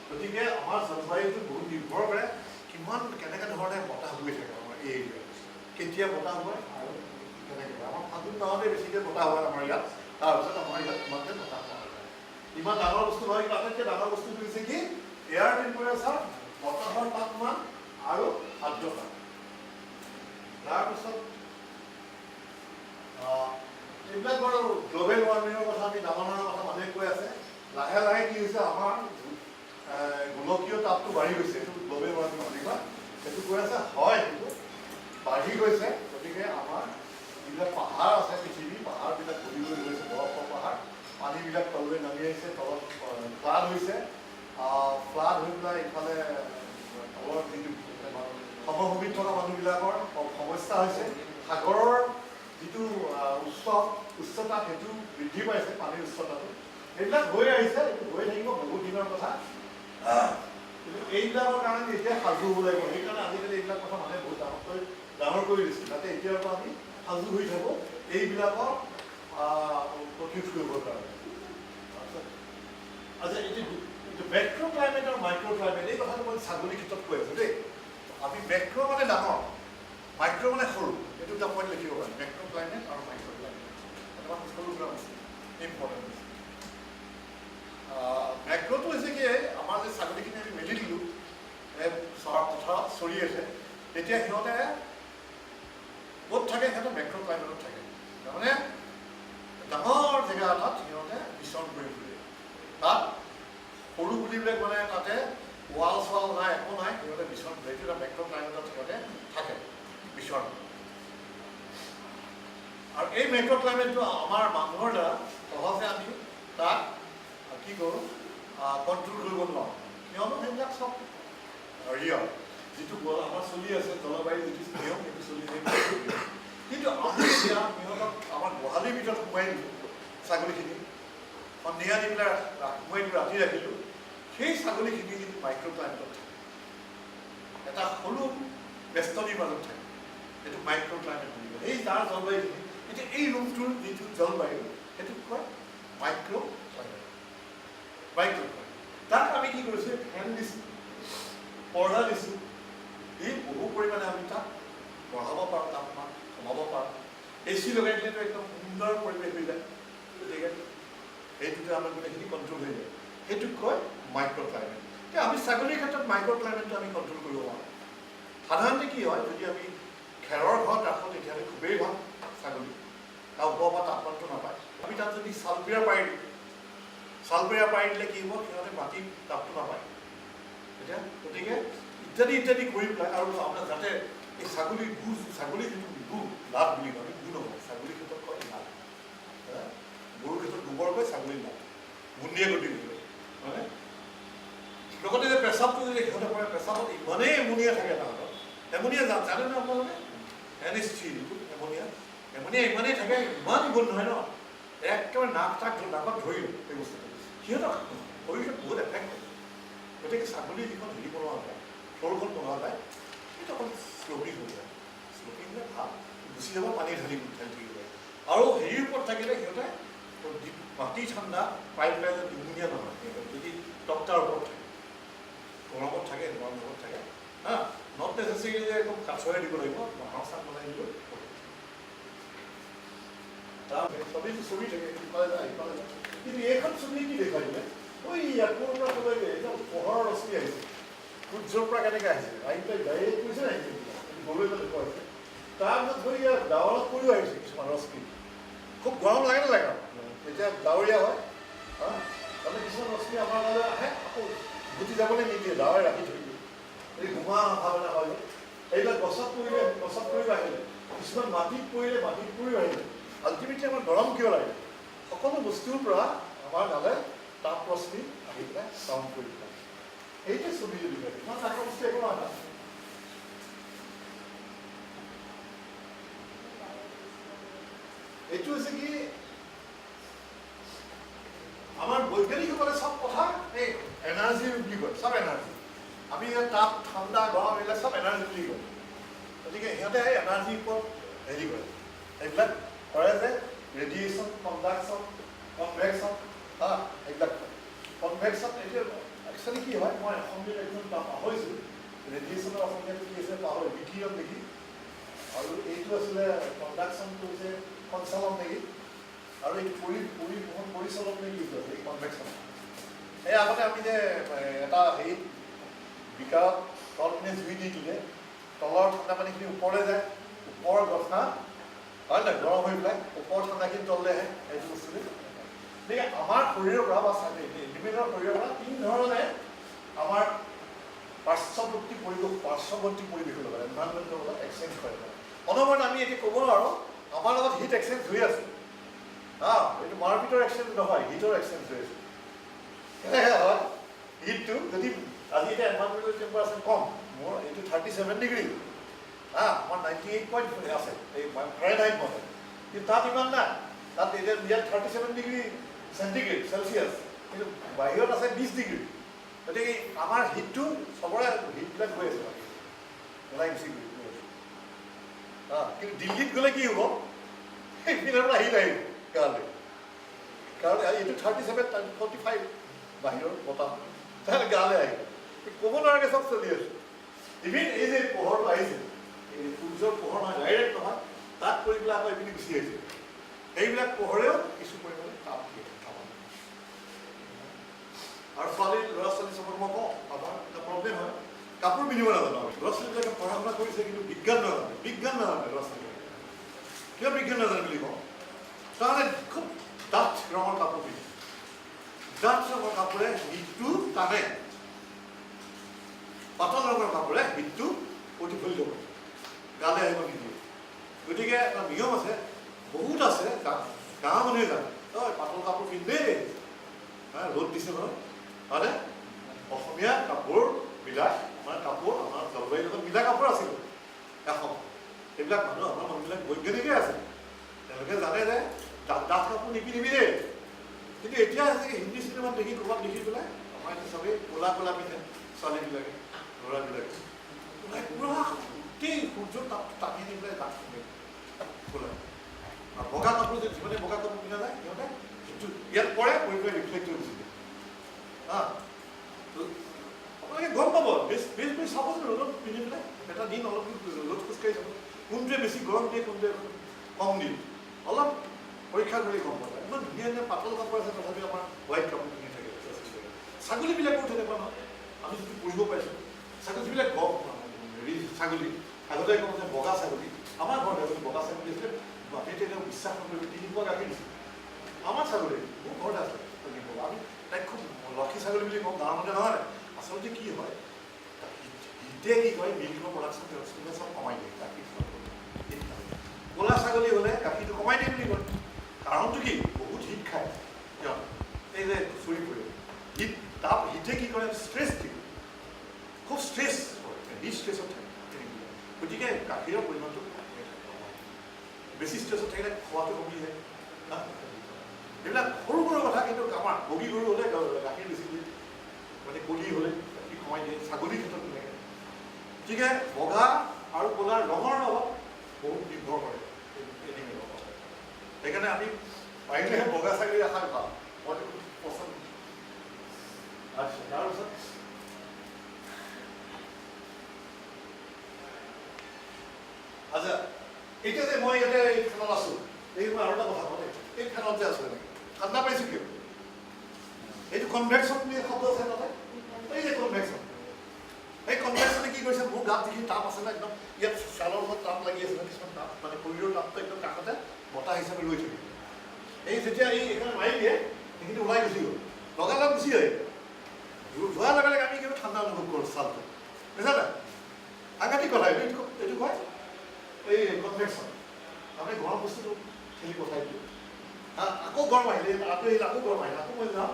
গতিকে আমাৰ জলবায়ুটো বহুত নিৰ্ভৰ কৰে কিমান কেনেকৈ ধৰণে বতাহ বৈ থাকে আমাৰ এই এৰিয়াত কেতিয়া বতাহ হয় আৰু কেনেকৈ আমাৰ ফাগুন মাহতে বেছিকৈ বতাহ হয় আমাৰ ইয়াত তাৰপিছত আমাৰ ইয়াত ইমানকৈ বতাহ পোৱা নাযায় ইমান ডাঙৰ বস্তু নহয় কিন্তু আটাইতকৈ ডাঙৰ বস্তুটো হৈছে কি এয়াৰ টেম্পাৰেচাৰ বতাহৰ তাপমান আৰু আৰ্দ্ৰতা তাৰপিছত এইবিলাক বাৰু গ্ল'বেল ৱাৰ্মিঙৰ কথা আমি ডাঙৰ কথা মানুহে কৈ আছে লাহে লাহে কি হৈছে আমাৰ গোলকীয় তাপটো বাঢ়ি গৈছে এইটো গ্ল'বেল ৱাৰ্মিং বুলি কয় সেইটো কৈ আছে হয় কিন্তু বাঢ়ি গৈছে গতিকে আমাৰ যিবিলাক পাহাৰ আছে পৃথিৱী পাহাৰবিলাক গলি গৈ গৈছে বৰফৰ পাহাৰ পানীবিলাক তললৈ নামি আহিছে তলত ফ্লাড হৈছে ফ্লাড হৈ পেলাই ইফালে তলৰ যিটো সমভূমিত থকা মানুহবিলাকৰ সমস্যা হৈছে সাগৰৰ যিটো উচ্চতা সেইটো বৃদ্ধি পাইছে পানীৰ উচ্চতাটো এইবিলাক হৈ আহিছে, এইটো হৈ থাকিব বহুত দিনৰ কথা। কিন্তু এইবিলাকৰ কাৰণে এতিয়া সাজু হ'ব লাগিব। সেইকাৰণে আজিকালি এইবিলাক কথা মানুহে বহুত ডাঙৰ কৰি দিছে, যাতে এতিয়াৰ পৰা আমি সাজু হৈ থাকোঁ এইবিলাকৰ প্ৰতিৰোধ কৰিবৰ কাৰণে। আচ্ছা, এইটো মেক্ৰ' ক্লাইমেট আৰু মাইক্ৰ' ক্লাইমেট, এই কথাটো মই ছাগলীৰ ক্ষেত্ৰত কৈ আছোঁ দেই। আমি মেক্ৰ' মানে ডাঙৰ, মাইক্ৰ' মানে সৰু, এইটো এটা পইণ্ট লিখিব পাৰি, মেক্ৰ' ক্লাইমেট আৰু মাইক্ৰ' ক্লাইমেট। এটা সৰুবিলাক আছে ইম্পৰ্টেণ্ট। মেক্ৰ'টো হৈছে কি, আমাৰ যে ছাগলীখিনি আমি মেলি দিলোঁ পথাৰত চৰি আছে, তেতিয়া সিহঁতে ক'ত থাকে, সিহঁতে মেক্ৰ' ক্লাইমেটত থাকে। তাৰমানে ডাঙৰ জেগা এটাত সিহঁতে বিচৰণ কৰি ফুৰে। তাত সৰু পুলিবিলাক মানে তাতে ৱাল চোৱাল নাই, একো নাই, সিহঁতে বিচৰণ কৰে। এইটো এটা মেক্ৰ' ক্লাইমেটত সিহঁতে থাকে বিচৰণ। আৰু এই মেক্ৰ' ক্লাইমেটটো আমাৰ মানুহৰ দ্বাৰা সহজে আমি তাক কি কৰোঁ, কণ্ট্ৰল কৰিব নোৱাৰোঁ। কিয়নো সেইবিলাক চব ৰিয়েল, যিটো আমাৰ চলি আছে জলবায়ু যিটো নিয়ম সেইটো চলি থাকিব। কিন্তু আমি এতিয়া সিহঁতক আমাৰ গোহালিৰ ভিতৰত সোমাই দিলোঁ ছাগলীখিনি, সন্ধিয়া দি পেলাই সোমাই দিলোঁ, ৰাতি ৰাখিলোঁ, সেই ছাগলীখিনি কিন্তু মাইক্ৰ' ক্লাইমেটত থাকে, এটা সৰু বেষ্টনীৰ মাজত থাকে। সেইটো মাইক্ৰ' ক্লাইমেট বুলি কয়। এই তাৰ জলবায়ুখিনি, এতিয়া এই ৰুমটোৰ যিটো জলবায়ু সেইটোক কয় মাইক্ৰ' ক্লাইমেট। মাইক্ৰ' ক্লাইমেট তাক আমি কি কৰিছোঁ, ফেন দিছোঁ, পৰ্দা দিছোঁ, এই বহু পৰিমাণে আমি তাক বঢ়াব পাৰোঁ, তাপমান কমাব পাৰোঁ। AC লগাই দিলেতো একদম সুন্দৰ পৰিৱেশ হৈ যায়, গতিকে সেইটোতে আমাৰ গোটেইখিনি কণ্ট্ৰল হৈ যায়। সেইটোক কয় মাইক্ৰ' ক্লাইমেট। এতিয়া আমি ছাগলীৰ ক্ষেত্ৰত মাইক্ৰ' ক্লাইমেটটো আমি কণ্ট্ৰল কৰিব পাৰোঁ। সাধাৰণতে কি হয়, যদি আমি খেৰৰ ঘৰত ৰাখোঁ তেতিয়াহ'লে খুবেই ভাল ছাগলী, তাৰ ওপৰৰ পৰা তাপমানটো নাপায়। আমি তাত যদি চালপেৰা পাৰি দিওঁ, চালপেৰা পাৰি দিলে কি হ'ব, সিহঁতে মাটিৰ তাপটো নাপায়। এতিয়া গতিকে ইত্যাদি কৰি পেলাই, আৰু আপোনাৰ যাতে এই ছাগলীৰ গু, ছাগলীৰ যিটো গু, লাভ বুলি কয়, আমি গু নকওঁ, ছাগলীৰ ক্ষেত্ৰত কয় লাভ, গৰুৰ ক্ষেত্ৰত গোবৰ কয়, ছাগলীৰ লাভ, মুন্দিয়ে গতি বুলি কয়। লগতে যে পেচাবটো যদি সিহঁতে কৰে, পেচাবত ইমানেই এমনিয়া থাকে তাহাঁতৰ, এমনিয়া জানে ন আপোনালোকে, NH3 যিটো এমনিয়া ইমানেই থাকে, ইমান গোন্ধ হয় ন, একেবাৰে নাকত ধৰি লয় এই বস্তুটো। সিহঁতক শৰীৰটোত বহুত এফেক্ট কৰে। গতিকে ছাগলীৰ যিখন হেৰি বনোৱা যায়, ফ্ল'ৰখন বনোৱা যায়, সেইটো অকণ শ্ল'পিং হৈ যায়। শ্ল'পিং হ'লে ভাল, গুচি যাব, পানী ঢালি থাকিব যায়। আৰু হেৰিৰ ওপৰত থাকিলে সিহঁতে মাটি ঠাণ্ডা পাই পেলাই যদি নিমুনীয়া নহয়, যদি টক্টাৰ ওপৰত থাকে, গৰমত থাকে, গৰম জগত থাকে, নট নেচেচেৰী যে একদম কাঠৰে দিব লাগিব, বাঁহৰ চাক বনাই দিব, ছবিটো ছবি থাকে, ইফালে যায় ইফালে যায়। কিন্তু এইখন ছবি কি দেখাই দিলে, ঐ ইয়াৰ পৰা ক'লে একদম পোহৰৰ ৰশ্মি আহিছে, সূৰ্যৰ পৰা কেনেকৈ আহিছে, আহি পেলাই ডাইৰেক্ট কৰিছে নাই, গৰুৱে দেখুৱাইছে। তাৰপিছত ধৰি ইয়াৰ ডাৱৰত পৰিও আহিছে কিছুমান ৰশ্মি, খুব গৰম লাগে নালাগে, যেতিয়া ডাৱৰীয়া হয়, তাৰমানে কিছুমান ৰশ্মি আমাৰ মাজলৈ আহে, আকৌ গুচি যাবলৈ নিদিয়ে, ডাৱৰে ৰাখি থৈ দিয়ে, এই ধোঁৱা ভাৱনা হয়। এইবিলাক গছত পৰিলে গছত পৰিব আহিলে, কিছুমান মাটিত পৰিলে মাটিত পৰিও আহিলে। আল্টিমেটলি আমাৰ গৰম কিয় লাগে, সকলো বস্তুৰ পৰা আমাৰ গালে তাপ ৰশ্মি আহি পেলাই কাউণ্ট কৰি পেলাই। এইটোৱে ছবি যদি কয়, ইমান ডাঙৰ বস্তু একো নহয়। এইটো হৈছে কি, আমাৰ বৈজ্ঞানিকসকলে চব কথা এই এনাৰ্জি বুলি কয়, চব এনাৰ্জি। আমি ইয়াত তাপ, ঠাণ্ডা, গৰম এইবিলাক চব এনাৰ্জি বুলি কয়। গতিকে সিহঁতে এনাৰ্জিৰ ওপৰত হেৰি কৰে, এইবিলাক কৰে যে ৰেডিয়েশ্যন, কণ্ডাকশ্যন, কনভেকশ্যন, এইবিলাক কনভেকশ্যন। এতিয়া একচুৱেলি কি হয়, মই অসমীয়াত একদম পাহৰিছোঁ, ৰেডিয়েশ্যনৰ অসমীয়াটো কি আছে পাহৰি, বিকিৰণ নেকি, আৰু এইটো আছিলে কণ্ডাকশ্যনটো হৈছে সঞ্চালন নেকি, আৰু এইটো পৰিচালন নেকি, এইটো আছে এই কনভেকশ্যন। এই আগতে আমি যে এটা হেৰি বিকাৰত তলপিনে জুই দি দিলে তলৰ ঠাণ্ডা পানীখিনি ওপৰলৈ যায়, ওপৰৰ গঠা হয় নাই, গৰম হৈ পেলাই ওপৰৰ ঠাণ্ডাখিনি তললৈ আহে, এইটো বস্তুটো। গতিকে আমাৰ শৰীৰৰ পৰা বা এনিমেলৰ শৰীৰৰ পৰা তিনি ধৰণে আমাৰ পাৰ্শ্বৱৰ্তী পৰিৱেশৰ লগত, এনভাইৰনমেণ্টৰ লগত এক্সচেঞ্জ কৰে। অনবৰতে আমি এতিয়া ক'ব নোৱাৰোঁ আমাৰ লগত হিট এক্সচেঞ্জ হৈ আছে, এইটো মাৰপিটৰ এক্সচেঞ্জ নহয়, হিটৰ এক্সচেঞ্জ হৈ আছে। কেনেকৈ হয়, হিটটো যদি আজি এতিয়া এনভাইৰনমেণ্টেল টেম্পাৰেচাৰ কম, মোৰ এইটো 37 ডিগ্ৰী, আমাৰ 98 আছে এই ফাৰেনহাইট মতে, কিন্তু তাত ইমান নাই, তাত এতিয়া ইয়াত 37 ডিগ্ৰী চেণ্টিগ্ৰেড চেলচিয়াছ, কিন্তু বাহিৰত আছে 20 ডিগ্ৰী। গতিকে আমাৰ হিটটো চবৰে হিটবিলাক গৈ আছে ওলাই গুচি গৈ আছে। কিন্তু দিল্লীত গ'লে কি হ'ব, সেইপিনৰ পৰা আহি নাহিব গাঁৱলৈ, কাৰণ এইটো 37 45 বাহিৰৰ বতাহ, তাহলে গাঁৱলৈ আহিব ক'ব নোৱাৰাকৈ চব চলি আছে। ইভিন এই যে পোহৰটো আহিছে, এই সূৰ্যৰ পোহৰ নহয়, ডাইৰেক্ট নহয়, তাত কৰি পেলাই আকৌ এইপিনে গুচি আহিছে, সেইবিলাক পোহৰেও কিছু পৰিমাণে তাপ দিয়ে। আৰু ল'ৰা ছোৱালী চবক মই কওঁ, আমাৰ এটা প্ৰব্লেম হয়, কাপোৰ পিন্ধিব নাজানো। ল'ৰা ছোৱালীবিলাকে পঢ়া শুনা কৰিছে কিন্তু বিজ্ঞান নাজানে, ল'ৰা ছোৱালীবিলাকে। কিয় বিজ্ঞান নাজানে বুলি কওঁ, তাৰমানে খুব ডাঠ ৰঙৰ কাপোৰ পিন্ধে, ডাঠ ৰঙৰ কাপোৰে শীতটো টানে, পাতল ৰঙৰ কাপোৰে শীতটো প্ৰতিফলিত কৰে, গালে আহিব নিদিয়ে। গতিকে এটা নিয়ম আছে, বহুত আছে, গাঁৱৰ মানুহে জানে, তই পাতল কাপোৰ পিন্ধেই, ৰ'দ দিছে নহয়, মানে অসমীয়া কাপোৰবিলাক মানে কাপোৰ আমাৰ জলবায়ুৰ লগত মিলা কাপোৰ আছিল এখন। সেইবিলাক মানুহ আমাৰ মানুহবিলাক বৈজ্ঞানিকে আছে, তেওঁলোকে জানে যে ডাঠ কাপোৰ নিপিন্ধিবি দেই। কিন্তু এতিয়া হিন্দী চিনেমাত দেখি ক'ৰবাত দেখি পেলাই আমাৰ এতিয়া চবেই ক'লা ক'লা পিন্ধে, ছোৱালীবিলাকে ল'ৰাবিলাকে পুৰা গোটেই সূৰ্যৰ তাপটো টানি নি পেলাই ডাঠ পিন্ধে ক'লা। আৰু বগা কাপোৰ যে যিমানে বগা কাপোৰ পিন্ধা যায় সিহঁতে ইয়াত পৰে পৰি পেলাই ৰিফ্লেক্ট হৈ গুচি যায়। আপোনালোকে গম পাব, বেছ চাব যে ৰ'দত পিন্ধি পেলাই এটা দিন অলপ ৰ'দত খোজকাঢ়ি যাব, কোনটোৱে বেছি গৰম দিয়ে কোনটোৱে কম দিয়ে, অলপ পৰীক্ষা কৰি গম পোৱা যায়। ইমান ধুনীয়া ধুনীয়া পাতল কাপোৰ আছে, তথাপি আমাৰ হোৱাইট কাপোৰ পিন্ধি থাকে। ছাগলীবিলাকো তেনেকুৱা নহয়, আমি যদি পঢ়িব পাইছোঁ, ছাগলীবিলাক হেৰি ছাগলী আগতে কওঁ যে বগা ছাগলী, আমাৰ ঘৰত এজনী বগা ছাগলী আছিলে, মাটিতে তেওঁ বিশ্বাস নকৰিব 3 পোৱা গাখীৰ দিছিল। আমাৰ ছাগলী মোৰ ঘৰত আছে, আমি তাইক খুব লক্ষী ছাগলী বুলি কওঁ, গাঁৱৰ মানুহে নহয়। আচলতে কি হয়, হিটে কি হয়, মিল্কৰ প্ৰডাকশ্যন চব কমাই দিয়ে, গাখীৰ ক'লা ছাগলী হ'লে গাখীৰটো কমাই দিয়ে বুলি কয়। কাৰণটো কি, বহুত হিট খায় সিহঁত, এই যে চুৰি ফুৰে হিট, তাপ হিটে কি কৰে, ষ্ট্ৰেছ দিয়ে, খুব ষ্ট্ৰেছ কৰে, হিট ষ্ট্ৰেছত থাকে। গতিকে গাখীৰৰ পৰিমাণটো বেছি ষ্ট্ৰেছত থাকিলে খোৱাটো কমি যায়। এইবিলাক সৰু সৰু কথা, কিন্তু আমাৰ বগী গৰু হ'লে গাখীৰ বেছি দিয়ে, মানে কলি হ'লে গাখীৰ কমাই দিয়ে, ছাগলীৰ ক্ষেত্ৰত তেনেকৈ। গতিকে বগা আৰু ক'লাৰ ৰঙৰ লগত বহুত নিৰ্ভৰ কৰে এনিমেলৰ লগত। সেইকাৰণে আমি পাৰিলেহে বগা ছাগলী ৰখাৰ ভাল, মইতো খুব পচন্দ। আচ্ছা, তাৰপিছত আচ্ছা, এতিয়া যে মই ইয়াতে এই ফেনত আছোঁ, এই মই আৰু এটা কথা কওঁ, এই ফেনত যে আছোঁ এনেকৈ ঠাণ্ডা পাইছোঁ কিয়? এইটো কনভেকশ্যন বুলি শব্দ আছে তাতে, এই যে কনভেকশ্যন, এই কনভেকশ্যনে কি কৰিছে, মোৰ গাত দেখি তাপ আছে না, একদম ইয়াত ছালৰ লগত তাপ লাগি আছে, কিছুমান তাপ মানে শৰীৰৰ তাপটো একদম কাষতে বতাহ হিচাপে লৈ থাকে। এই যেতিয়া এইখানে মাৰি দিয়ে, সেইখিনি ওলাই গুচি গ'ল, লগালগ গুচি যায়, যোৱাৰ লগে লগে আমি কিন্তু ঠাণ্ডা অনুভৱ কৰোঁ ছালটো, বুজিছা নাই? সাংঘাতিক কথা এইটো কয় এই কনভেকশ্যন। তাৰমানে গৰম বস্তুটো ঠেলি পঠাই দিওঁ, আকৌ গৰম আহিলে আকৌ আহিলে, আকৌ গৰম আহিলে, আকৌ মই যাওঁ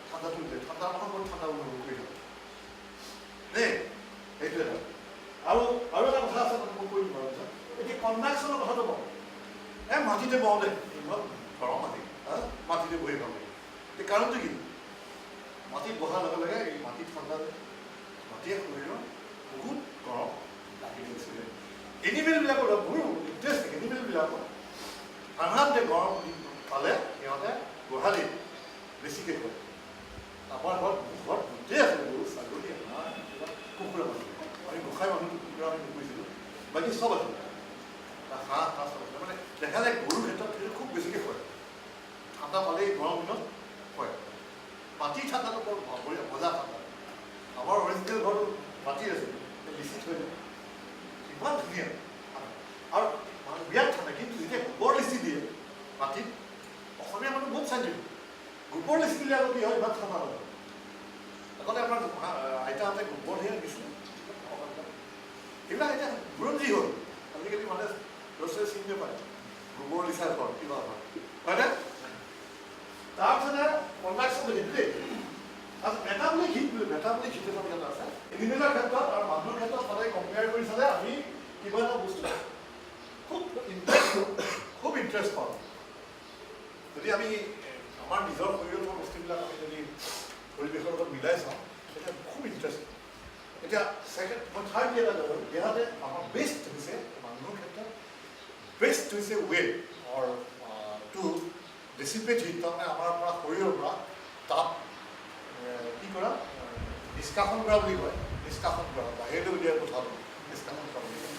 ঠাণ্ডাটো দিলে, ঠাণ্ডা মাহত বৰ ঠাণ্ডা অনুভৱ কৰি দিওঁ দেই, সেইটোৱে এটা। আৰু এটা কথা আছে, মই কৈ দিম বাৰু, এতিয়া কনভেকশ্যনৰ কথাটো কওঁ, মাটিতে বওঁ দে, ইমান গৰম মাটি, মাটিতে বহি ভাল লাগে। এই কাৰণটো কি, মাটিত বহাৰ লগে লগে এই মাটিত ঠাণ্ডা যায়, মাটিয়ে শৰীৰৰ বহুত গৰম লাগি গৈছে। এনিমেলবিলাকৰ বহু ইণ্টাৰেষ্টিং, এনিমেলবিলাকৰ সাধাৰণতে গৰম পালে সিহঁতে গোহালিত বেছিকৈ কৰে। আমাৰ ঘৰত গোটেই আছে, গৰু ছাগলী, হাঁহ, কুকুৰা মানুহ, আমি গোসাঁই মানুহটো কুকুৰা আমি নুপুহিছিলোঁ, বাকী চব আছে, হাঁহ চব আছে। মানে দেখা যায় গৰুৰ ক্ষেত্ৰত সেইটো খুব বেছিকৈ কৰে, ঠাণ্ডা পালেই গৰম দিনত হয়। মাটিৰ ঠাণ্ডাটো বৰ বঢ়িয়া মজা ঠাণ্ডা। আমাৰ অৰিজিনেল ঘৰটো মাটিৰ আছে, লিচি থৈ দিয়ে, ইমান ধুনীয়া আৰু বিৰাট ঠাণ্ডা। কিন্তু যেতিয়া গোবৰ লিচি দিয়ে মাটিত, অসমীয়া মানুহ বহুত চাইছিলোঁ, গোবৰ লিচি দিলে আকৌ কি হয়, ইমান ঠাণ্ডা নহয়। আগতে আমাৰ আইতাহঁতে গোবৰ ধেৰ দিছিলে, এইবিলাক এতিয়া বুৰঞ্জী হ'ল, আজিকালি মানে ল'ৰা ছোৱালী চিনি নাপায় গোবৰ লিচাৰ ঘৰ কিবা হয়, হয়নে? তাৰপিছতে কনভেকশ্যন সেইটো দেই, মেটাবলিক হিট এটা আছে এনিমেলৰ ক্ষেত্ৰত আৰু মানুহৰ ক্ষেত্ৰত সদায় কম্পেয়াৰ কৰি চালে আমি কিবা এটা বস্তু খুব ইণ্টাৰেষ্ট পাওঁ। যদি আমি আমাৰ নিজৰ শৰীৰত থকা বস্তুবিলাক আমি যদি পৰিৱেশৰ লগত মিলাই চাওঁ তেতিয়া খুব ইণ্টাৰেষ্টিং। এতিয়া ছেকেণ্ড মই থাৰ্ড এটা ক'লোঁ, ইয়াতে আমাৰ বেষ্ট হৈছে মানুহৰ ক্ষেত্ৰত বেষ্ট হৈছে ৱে অৰ টু ডিচিপেট হিট, তাৰমানে আমাৰ পৰা শৰীৰৰ পৰা তাপ কি কৰা নিষ্কাশন কৰা বুলি কয়, নিষ্কাশন কৰা বাহিৰলৈ উলিয়াই পঠাটো নিষ্কাশন কৰা বুলি কয়।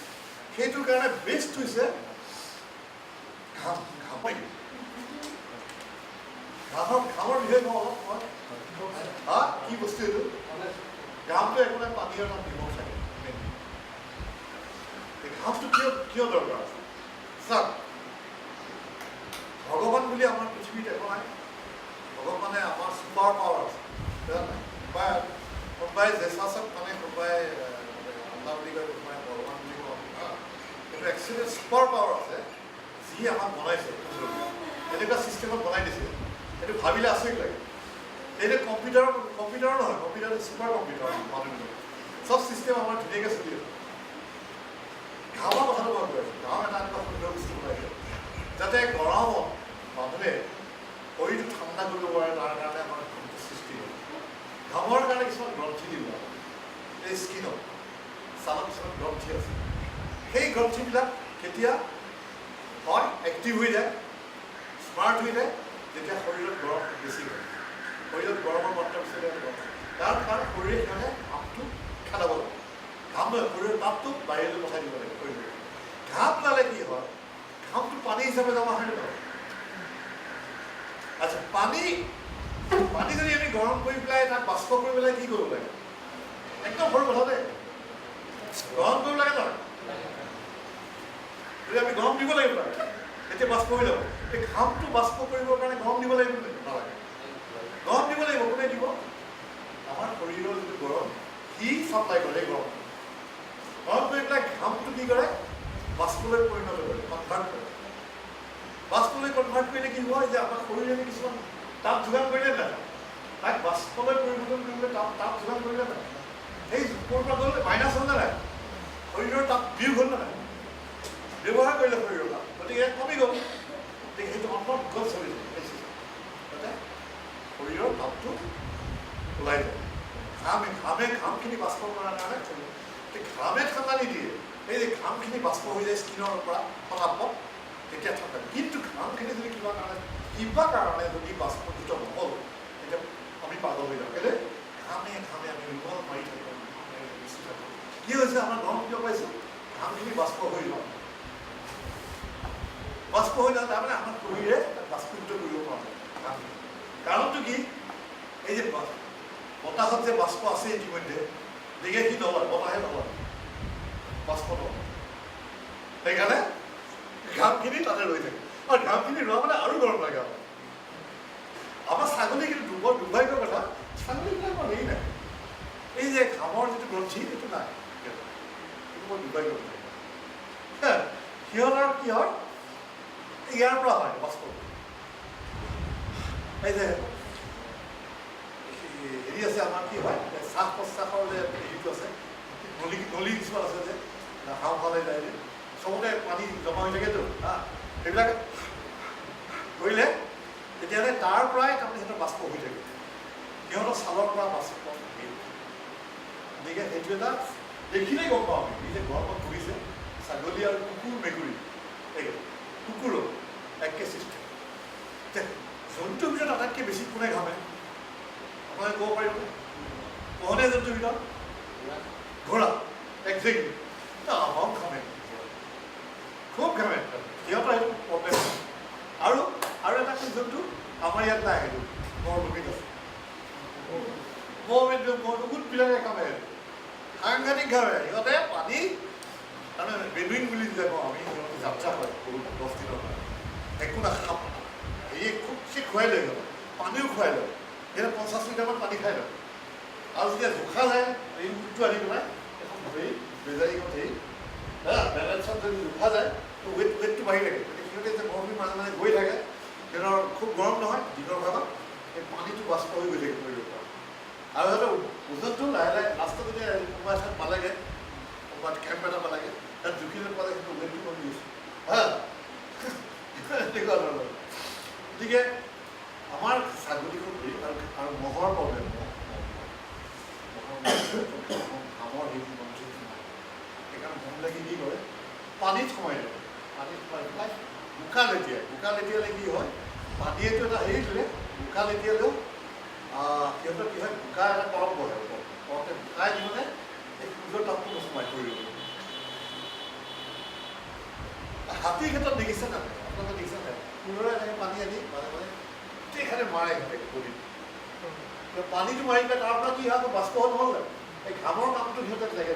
সেইটোৰ কাৰণে বেষ্ট হৈছে ঘাম। ঘামেই ঘামৰ বিষয়ে কওঁ অলপ মই। কি বস্তু এইটো? ঘামটো একো নাই, পানী আৰু তাত নিমখ থাকে। ঘামটো কিয় দৰকাৰ আছে? চাওক, ভগৱান বুলি আমাৰ পৃথিৱীত একো নাই। ভগৱানে আমাৰ ছুপাৰ পাৱাৰ আছে, কোনোবাই জেচাচক মানে কোনোবাই আল্লাহ বুলি কয়, কোনোবাই ভগৱান বুলি কয়। কিন্তু একচুৱেলি ছুপাৰ পাৱাৰ আছে যি আমাক বনাইছে, এনেকুৱা ছিষ্টেমত বনাই দিছে। সেইটো ভাবিলে আচৰিত লাগে। এইটো কম্পিউটাৰো নহয়, কম্পিউটাৰটো ছুপাৰ কম্পিউটাৰ মানুহবিলাক চব ছিষ্টেম আমাৰ ধুনীয়াকৈ চলি আছে। ঘামৰ কথাটো মই কৈ আছোঁ, ঘাম এটা এনেকুৱা সুন্দৰ বস্তু বনাইছে যাতে গৰমত মানুহে শৰীৰটো ঠাণ্ডা কৰিব পাৰে, তাৰ কাৰণে আমাৰ সৃষ্টি হয়। ঘামৰ কাৰণে কিছুমান গ্ৰন্থি দিব, এই স্কিনত ছালত কিছুমান গ্ৰন্থি আছে। সেই গ্ৰন্থিবিলাক কেতিয়া হয় এক্টিভ হৈ যায়, স্মাৰ্ট হৈ যায়, যেতিয়া শৰীৰত গৰম বেছি হয়। শৰীৰত গৰমৰ মাত্ৰা বেছি হয়, তাৰ কাৰণে শৰীৰে সিহঁতে ঘামটো খেলাব লাগে। ঘাম নহয়, শৰীৰৰ তাপটো বাহিৰলৈ পঠাই দিব লাগে শৰীৰলৈ। ঘাম ওলালে কি হয়, ঘামটো পানী হিচাপে জমা হয় নহয়। আচ্ছা, পানী যদি আমি গৰম কৰি পেলাই তাক বাষ্প কৰি পেলাই কি কৰিব লাগে? একদম সৰু কথা দেই, গৰম কৰিব লাগে নহয়। যদি আমি গৰম দিব লাগিব তেতিয়া বাষ্প হৈ যাব। এই ঘামটো বাষ্প কৰিবৰ কাৰণে গৰম দিব লাগিব নালাগে? গৰম দিব লাগিব। কোনে দিব? আমাৰ শৰীৰৰ যিটো গৰম সি চাপ্লাই কৰে। গৰম কৰি পেলাই ঘামটো কি কৰে? বাষ্পলৈ পৰিণত কৰে, কনভাৰ্ট কৰে। বাষ্পলৈ কনভাৰ্ট কৰিলে কি হয় যে আমাৰ শৰীৰে কিছুমান তাপ যোগান কৰিলে নাই, তাক বাষ্পলৈ পৰিৱৰ্তন কৰিবলৈ তাপ যোগান কৰিলে নাই, সেই ওপৰৰ পৰা গ'লে মাইনাছ হ'ল নে নাই? শৰীৰৰ তাপ বিয়োগ হ'ল নে নাই? ব্যৱহাৰ কৰিলে শৰীৰৰ তাপ, গতিকে কমি গ'ল। গতিকে সেইটো অন্তত গ'ল চলি যাতে শৰীৰৰ তাপটো ওলাই যায়। ঘামখিনি বাষ্প কৰাৰ কাৰণে ঘামে ঠাণ্ডা নিদিয়ে। এই যে ঘামখিনি বাষ্প হৈ যায় স্কিনৰ পৰা পটাপট, তেতিয়া ঠাণ্ডা। কিন্তু ঘামখিনি যদি কিবা কাৰণে যদি বাষ্পীভূত নহ'ল, তেতিয়া আমি পাগল হৈ যাওঁ। কেলৈ? ঘামে আমি ৰুমত মাৰি থাকোঁ, বেছি থাকোঁ। কি হৈছে আমাৰ গৰম কিয় পাইছোঁ? ঘামখিনি বাষ্প হৈ যাওঁ, তাৰমানে আমাৰ শৰীৰে বাষ্পীভূত কৰিব পৰা যায় ঘামখিনি। কাৰণটো কি? এই যে বতাহত যে বাষ্প আছে ইতিমধ্যে, গতিকে সি নলয়, বতাহে নলয়, বাষ্প নলয়। সেইকাৰণে ঘামখিনি তাতে ৰৈ থাকে। আৰু ঘামখিনি ৰোৱা মানে আৰু গৰম লাগে। আমাৰ ছাগলী কিন্তু দুৰ্ভাগ্যৰ কথা, ছাগলীবিলাকৰ হেৰি নাই, এই যে ঘামৰ যিটো গ্ৰন্থি সেইটো নাই। সেইটো মই দুৰ্ভাগ্য কথা। সিহঁতৰ কি হয়, ইয়াৰ পৰা হয় বাষ্প। এই যে হেৰি আছে আমাৰ কি হয়, শ্বাস প্ৰশ্বাসৰ যে হেৰিটো আছে, নলী কিছুমান আছে যে হাওঁফালে যায় যে, চবতে পানী জমা হৈ থাকেতো। সেইবিলাক কৰিলে তেতিয়াহ'লে তাৰ পৰাই তাৰমানে সিহঁতৰ বাষ্প হৈ থাকে, সিহঁতৰ ছালৰ পৰা বাষ্প থাকে। গতিকে সেইটো এটা দেখিলেই গম পাওঁ আমি, এই যে গৰমত পৰিছে ছাগলী আৰু কুকুৰ মেকুৰী, এই কুকুৰো একে চিষ্টেম। জন্তুৰ ভিতৰত আটাইতকৈ বেছি কোনে ঘামে আপোনালোকে ক'ব পাৰিব? পোহনীয়া জন্তুৰ ভিতৰত ঘোঁৰা, একজেক্টলি। আমাক ঘামে, খুব ঘামে, সিহঁতৰ সেইটো প্ৰব্লেম। আৰু এটা জন্তু আমাৰ ইয়াত নাই, সেইটো মৰুভূমিত আছে। মৰুভূমিবিলাকে ঘামে, সাংঘাতিক ঘামে সিহঁতে। পানী তাৰমানে বেডুইন বুলি যে কওঁ আমি, সিহঁতে যাত্ৰা কৰে বহুত 10 দিনৰ কাৰণে, একো নাখাম। হেৰিয়ে খুব খুৱাই লয়, সিহঁতক পানীও খুৱাই লয়। সিহঁতে 50 লিটাৰমান পানী খাই লয়। আৰু যেতিয়া জোখা যায়, এই উটটো আনি পেলাই এখন হেৰি বেজাৰীখন হেৰি বেলেঞ্চত যদি জোখা যায়, ৱেটটো বাঢ়ি থাকে। গতিকে সিহঁতে যে মৰুভূমিৰ মাজে গৈ থাকে, সিহঁতৰ খুব গৰম নহয় দিনৰ ভাগত, সেই পানীটো বাষ্প হৈ গৈ থাকে শৰীৰৰ পৰা। আৰু সিহঁতৰ ওজনটো লাহে লাহে লাষ্টত যেতিয়া কোনোবা এঠাইত পালেগৈ, ক'ৰবাত কেম্প এটা পালেগৈ, তাত জুখিলৈ পালে সেইটো ৱেটটো কমি গৈছে। এনেকুৱা ধৰণৰ। গতিকে আমাৰ পানীত সোমাই লয়, পানীত সোমাই পেলাই বোকা লেটিয়ালে কি হয়, পানীয়েতো এটা হেৰি দিলে, বোকা লেটিয়ালেও সিহঁতৰ কি হয়, বোকা এটা তৰপ বহে, তৰপতে বোকাই দি মানে এই সূৰ্যৰ তাপটো নোসোমাই ধৰি ল'ব। হাতীৰ ক্ষেত্ৰত দেখিছে নাই, আপোনালোকে দেখিছে নাই, কোনোৰে এনেকৈ পানী আনি মানে গোটেইখানে মাৰে সিহঁতে পানীটো মাৰি পেলাই তাৰ পৰা কি হয়, বাষ্প নহ'লে এই ঘামৰ কামটো সিহঁতে লাগে,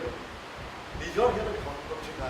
নিজৰ সিহঁতে ঘাম চিন্তা